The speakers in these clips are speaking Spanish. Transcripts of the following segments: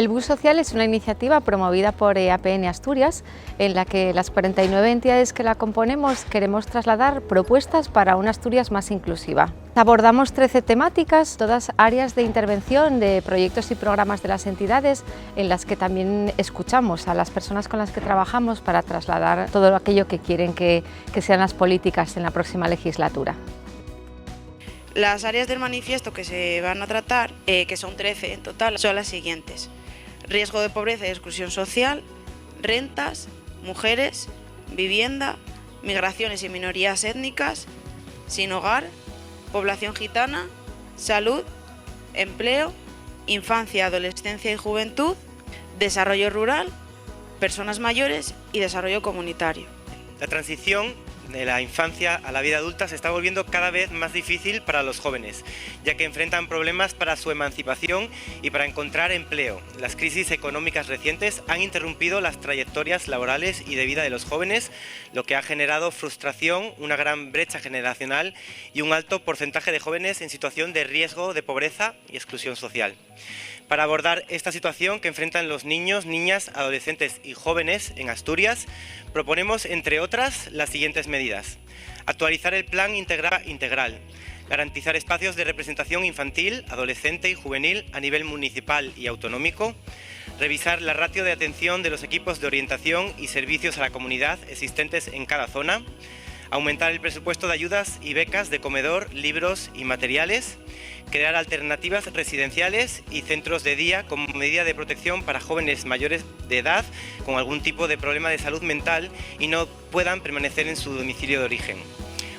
El Bus Social es una iniciativa promovida por EAPN Asturias, en la que las 49 entidades que la componemos queremos trasladar propuestas para una Asturias más inclusiva. Abordamos 13 temáticas, todas áreas de intervención de proyectos y programas de las entidades, en las que también escuchamos a las personas con las que trabajamos para trasladar todo aquello que quieren que sean las políticas en la próxima legislatura. Las áreas del manifiesto que se van a tratar, que son 13 en total, son las siguientes: riesgo de pobreza y exclusión social, rentas, mujeres, vivienda, migraciones y minorías étnicas, sin hogar, población gitana, salud, empleo, infancia, adolescencia y juventud, desarrollo rural, personas mayores y desarrollo comunitario. La transición de la infancia a la vida adulta se está volviendo cada vez más difícil para los jóvenes, ya que enfrentan problemas para su emancipación y para encontrar empleo. Las crisis económicas recientes han interrumpido las trayectorias laborales y de vida de los jóvenes, lo que ha generado frustración, una gran brecha generacional y un alto porcentaje de jóvenes en situación de riesgo de pobreza y exclusión social. Para abordar esta situación que enfrentan los niños, niñas, adolescentes y jóvenes en Asturias, proponemos, entre otras, las siguientes medidas: actualizar el plan integral, garantizar espacios de representación infantil, adolescente y juvenil a nivel municipal y autonómico, revisar la ratio de atención de los equipos de orientación y servicios a la comunidad existentes en cada zona, aumentar el presupuesto de ayudas y becas de comedor, libros y materiales, crear alternativas residenciales y centros de día como medida de protección para jóvenes mayores de edad con algún tipo de problema de salud mental y no puedan permanecer en su domicilio de origen.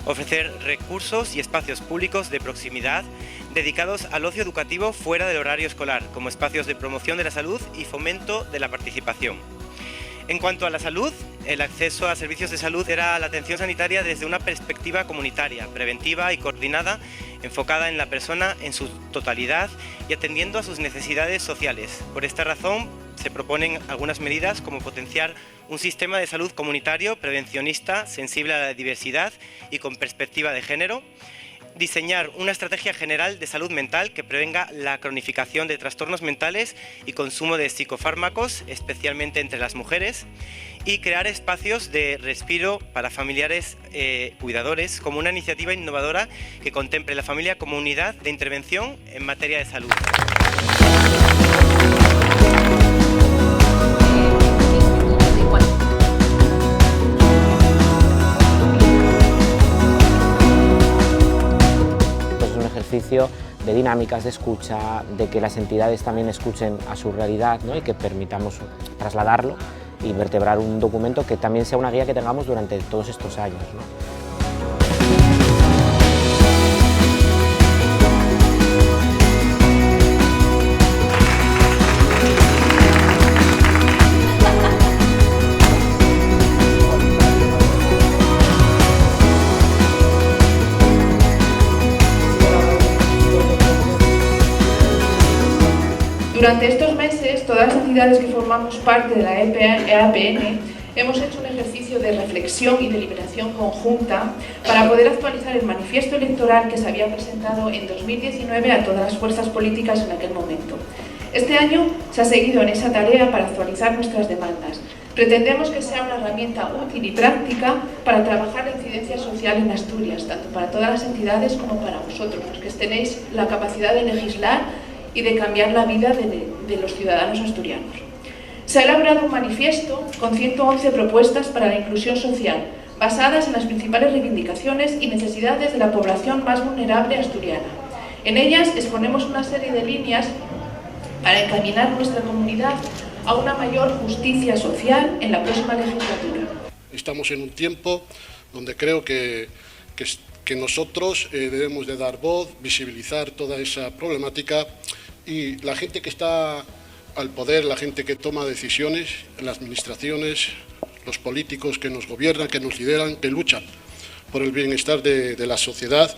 Ofrecer recursos y espacios públicos de proximidad dedicados al ocio educativo fuera del horario escolar, como espacios de promoción de la salud y fomento de la participación. En cuanto a la salud, el acceso a servicios de salud era la atención sanitaria desde una perspectiva comunitaria, preventiva y coordinada, enfocada en la persona en su totalidad y atendiendo a sus necesidades sociales. Por esta razón, se proponen algunas medidas como potenciar un sistema de salud comunitario, prevencionista, sensible a la diversidad y con perspectiva de género, diseñar una estrategia general de salud mental que prevenga la cronificación de trastornos mentales y consumo de psicofármacos, especialmente entre las mujeres, y crear espacios de respiro para familiares cuidadores como una iniciativa innovadora que contemple la familia como unidad de intervención en materia de salud. De dinámicas de escucha, de que las entidades también escuchen a su realidad, ¿no? Y que permitamos trasladarlo y vertebrar un documento que también sea una guía que tengamos durante todos estos años, ¿no? Durante estos meses, todas las entidades que formamos parte de la EAPN hemos hecho un ejercicio de reflexión y deliberación conjunta para poder actualizar el manifiesto electoral que se había presentado en 2019 a todas las fuerzas políticas en aquel momento. Este año se ha seguido en esa tarea para actualizar nuestras demandas. Pretendemos que sea una herramienta útil y práctica para trabajar la incidencia social en Asturias, tanto para todas las entidades como para vosotros, los que tenéis la capacidad de legislar y de cambiar la vida de los ciudadanos asturianos. Se ha elaborado un manifiesto con 111 propuestas para la inclusión social, basadas en las principales reivindicaciones y necesidades de la población más vulnerable asturiana. En ellas exponemos una serie de líneas para encaminar nuestra comunidad a una mayor justicia social en la próxima legislatura. Estamos en un tiempo donde creo que nosotros debemos de dar voz, visibilizar toda esa problemática, y la gente que está al poder, la gente que toma decisiones en las administraciones, los políticos que nos gobiernan, que nos lideran, que luchan por el bienestar de la sociedad,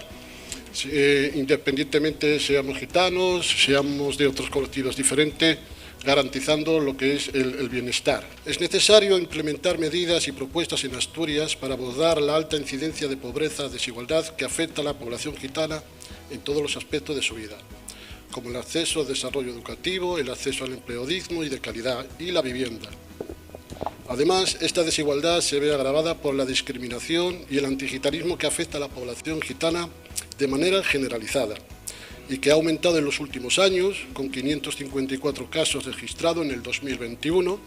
independientemente seamos gitanos, seamos de otros colectivos diferentes, garantizando lo que es el bienestar. Es necesario implementar medidas y propuestas en Asturias para abordar la alta incidencia de pobreza, desigualdad que afecta a la población gitana en todos los aspectos de su vida. como el acceso al desarrollo educativo, el acceso al empleo digno y de calidad y la vivienda. Además, esta desigualdad se ve agravada por la discriminación y el antigitanismo que afecta a la población gitana de manera generalizada y que ha aumentado en los últimos años, con 554 casos registrados en el 2021,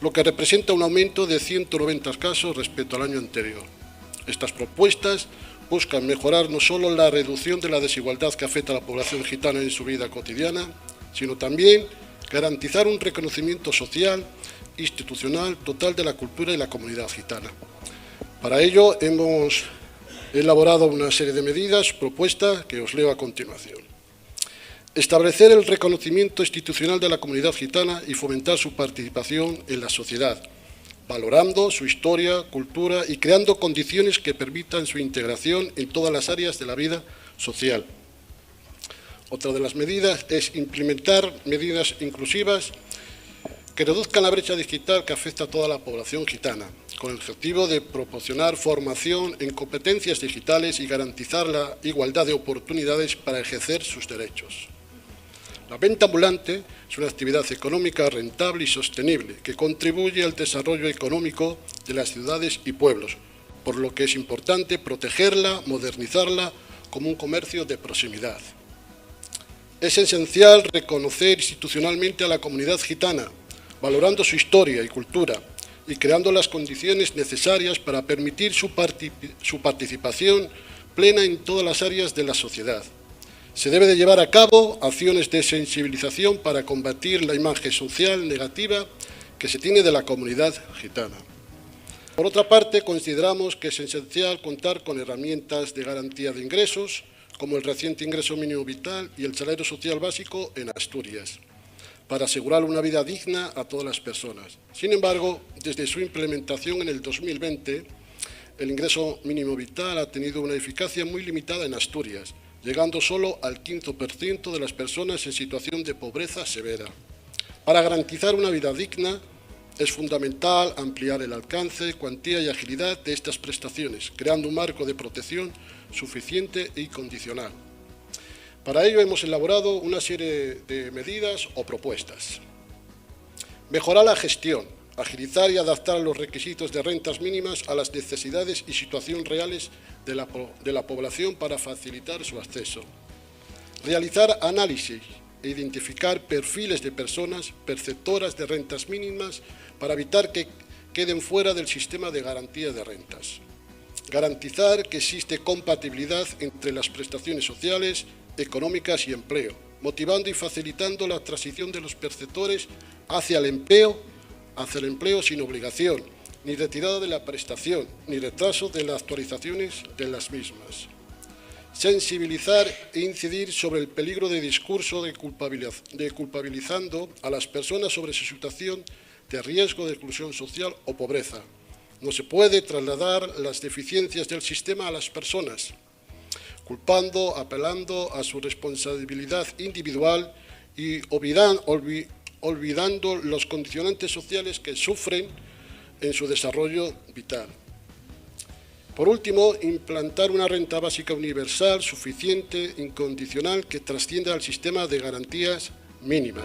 lo que representa un aumento de 190 casos respecto al año anterior. Estas propuestas buscan mejorar no solo la reducción de la desigualdad que afecta a la población gitana en su vida cotidiana, sino también garantizar un reconocimiento social, institucional, total de la cultura y la comunidad gitana. Para ello hemos elaborado una serie de medidas, propuestas, que os leo a continuación. Establecer el reconocimiento institucional de la comunidad gitana y fomentar su participación en la sociedad, valorando su historia, cultura y creando condiciones que permitan su integración en todas las áreas de la vida social. Otra de las medidas es implementar medidas inclusivas que reduzcan la brecha digital que afecta a toda la población gitana, con el objetivo de proporcionar formación en competencias digitales y garantizar la igualdad de oportunidades para ejercer sus derechos. La venta ambulante es una actividad económica rentable y sostenible que contribuye al desarrollo económico de las ciudades y pueblos, por lo que es importante protegerla, modernizarla como un comercio de proximidad. Es esencial reconocer institucionalmente a la comunidad gitana, valorando su historia y cultura y creando las condiciones necesarias para permitir su participación plena en todas las áreas de la sociedad. Se debe de llevar a cabo acciones de sensibilización para combatir la imagen social negativa que se tiene de la comunidad gitana. Por otra parte, consideramos que es esencial contar con herramientas de garantía de ingresos, como el reciente ingreso mínimo vital y el salario social básico en Asturias, para asegurar una vida digna a todas las personas. Sin embargo, desde su implementación en el 2020, el ingreso mínimo vital ha tenido una eficacia muy limitada en Asturias, llegando solo al 15% de las personas en situación de pobreza severa. Para garantizar una vida digna, es fundamental ampliar el alcance, cuantía y agilidad de estas prestaciones, creando un marco de protección suficiente y condicional. Para ello hemos elaborado una serie de medidas o propuestas. Mejorar la gestión, agilizar y adaptar los requisitos de rentas mínimas a las necesidades y situaciones reales de la población para facilitar su acceso. Realizar análisis e identificar perfiles de personas perceptoras de rentas mínimas para evitar que queden fuera del sistema de garantía de rentas. Garantizar que existe compatibilidad entre las prestaciones sociales, económicas y empleo, motivando y facilitando la transición de los perceptores hacia el empleo sin obligación, ni retirada de la prestación, ni retraso de las actualizaciones de las mismas. Sensibilizar e incidir sobre el peligro de discurso de culpabilizando a las personas sobre su situación de riesgo de exclusión social o pobreza. No se puede trasladar las deficiencias del sistema a las personas, culpando, apelando a su responsabilidad individual y olvidando los condicionantes sociales que sufren en su desarrollo vital. Por último, implantar una renta básica universal, suficiente, incondicional, que trascienda al sistema de garantías mínimas.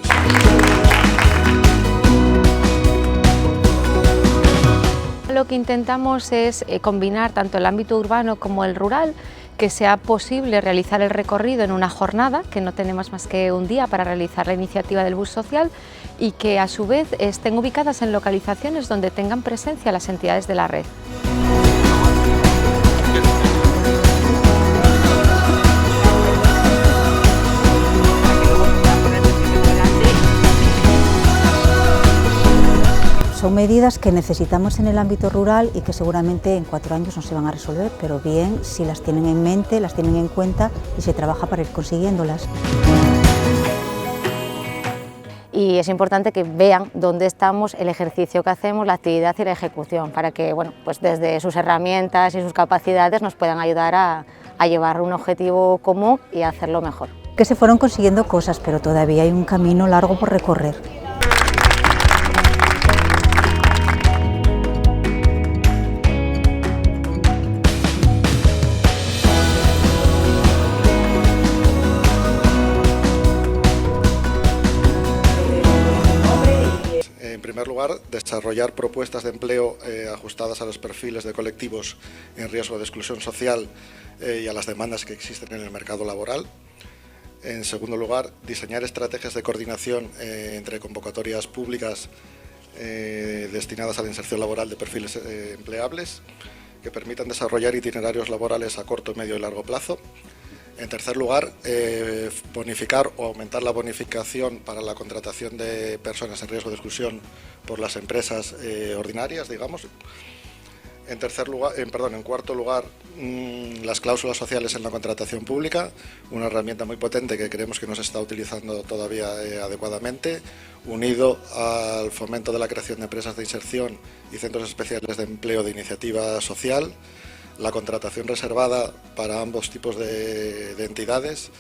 Lo que intentamos es combinar tanto el ámbito urbano como el rural, que sea posible realizar el recorrido en una jornada, que no tenemos más que un día para realizar la iniciativa del bus social, y que a su vez estén ubicadas en localizaciones donde tengan presencia las entidades de la red. Son medidas que necesitamos en el ámbito rural y que seguramente en 4 años no se van a resolver, pero bien si las tienen en mente, las tienen en cuenta y se trabaja para ir consiguiéndolas. Y es importante que vean dónde estamos, el ejercicio que hacemos, la actividad y la ejecución, para que pues desde sus herramientas y sus capacidades nos puedan ayudar a llevar un objetivo común y a hacerlo mejor. Que se fueron consiguiendo cosas, pero todavía hay un camino largo por recorrer. lugar, desarrollar propuestas de empleo ajustadas a los perfiles de colectivos en riesgo de exclusión social y a las demandas que existen en el mercado laboral. En segundo lugar, diseñar estrategias de coordinación entre convocatorias públicas destinadas a la inserción laboral de perfiles empleables que permitan desarrollar itinerarios laborales a corto, medio y largo plazo. En tercer lugar, bonificar o aumentar la bonificación para la contratación de personas en riesgo de exclusión por las empresas ordinarias, digamos. En cuarto lugar, las cláusulas sociales en la contratación pública, una herramienta muy potente que creemos que no se está utilizando todavía adecuadamente, unido al fomento de la creación de empresas de inserción y centros especiales de empleo de iniciativa social, la contratación reservada para ambos tipos de entidades.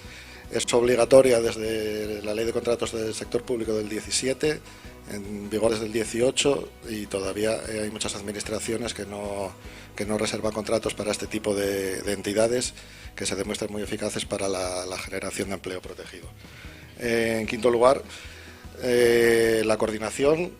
Es obligatoria desde la Ley de Contratos del Sector Público del 17, en vigor desde el 18, y todavía hay muchas administraciones que no reservan contratos para este tipo de entidades que se demuestran muy eficaces para la generación de empleo protegido. En quinto lugar, la coordinación,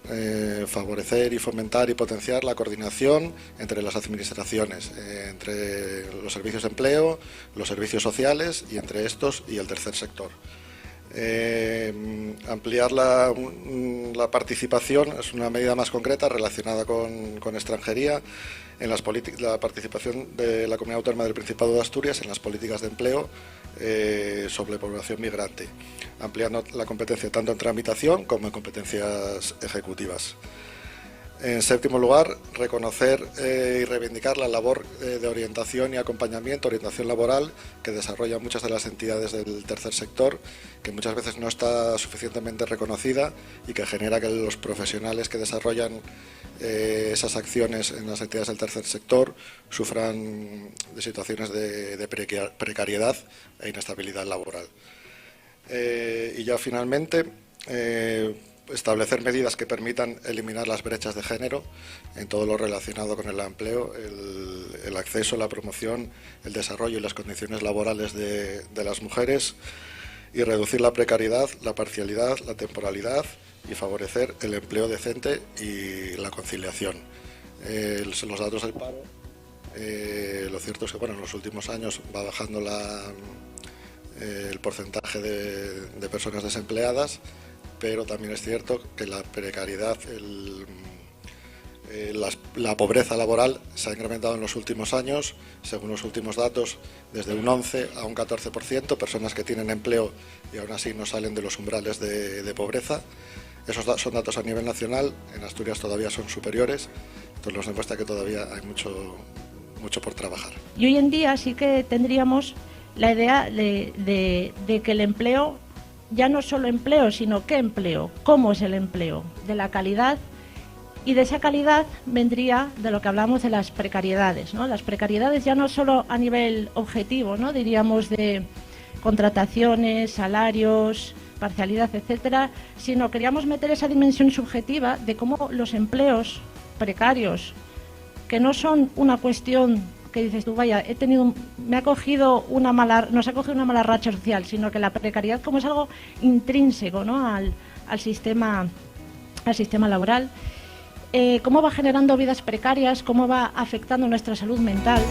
favorecer y fomentar y potenciar la coordinación entre las administraciones, entre los servicios de empleo, los servicios sociales y entre estos y el tercer sector. Ampliar la participación es una medida más concreta relacionada con extranjería, en la participación de la Comunidad Autónoma del Principado de Asturias en las políticas de empleo sobre población migrante, ampliando la competencia tanto en tramitación como en competencias ejecutivas. En séptimo lugar, reconocer y reivindicar la labor de orientación y acompañamiento, orientación laboral, que desarrollan muchas de las entidades del tercer sector, que muchas veces no está suficientemente reconocida y que genera que los profesionales que desarrollan esas acciones en las entidades del tercer sector sufran de situaciones de precariedad e inestabilidad laboral. Y ya finalmente, establecer medidas que permitan eliminar las brechas de género en todo lo relacionado con el empleo, el acceso, la promoción, el desarrollo y las condiciones laborales de las mujeres, y reducir la precariedad, la parcialidad, la temporalidad y favorecer el empleo decente y la conciliación. Los datos del paro, lo cierto es que en los últimos años va bajando el porcentaje de personas desempleadas, pero también es cierto que la precariedad, la pobreza laboral se ha incrementado en los últimos años, según los últimos datos, desde un 11 a un 14%, personas que tienen empleo y aún así no salen de los umbrales de pobreza. Esos son datos a nivel nacional, en Asturias todavía son superiores, entonces nos demuestra que todavía hay mucho por trabajar. Y hoy en día sí que tendríamos la idea de que el empleo, ya no solo empleo, sino qué empleo, cómo es el empleo, de la calidad, y de esa calidad vendría de lo que hablamos de las precariedades, ¿no? Las precariedades ya no solo a nivel objetivo, ¿no? Diríamos de contrataciones, salarios, parcialidad, etcétera, sino queríamos meter esa dimensión subjetiva de cómo los empleos precarios, que no son una cuestión que dices tú, vaya, nos ha cogido una mala racha social, sino que la precariedad como es algo intrínseco, ¿no? al sistema laboral, cómo va generando vidas precarias, cómo va afectando nuestra salud mental.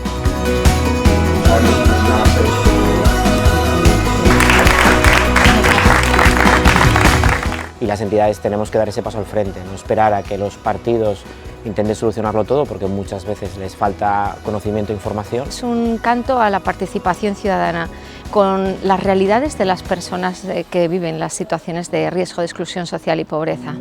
Y las entidades tenemos que dar ese paso al frente, no esperar a que los partidos intenten solucionarlo todo, porque muchas veces les falta conocimiento e información. Es un canto a la participación ciudadana con las realidades de las personas que viven las situaciones de riesgo de exclusión social y pobreza.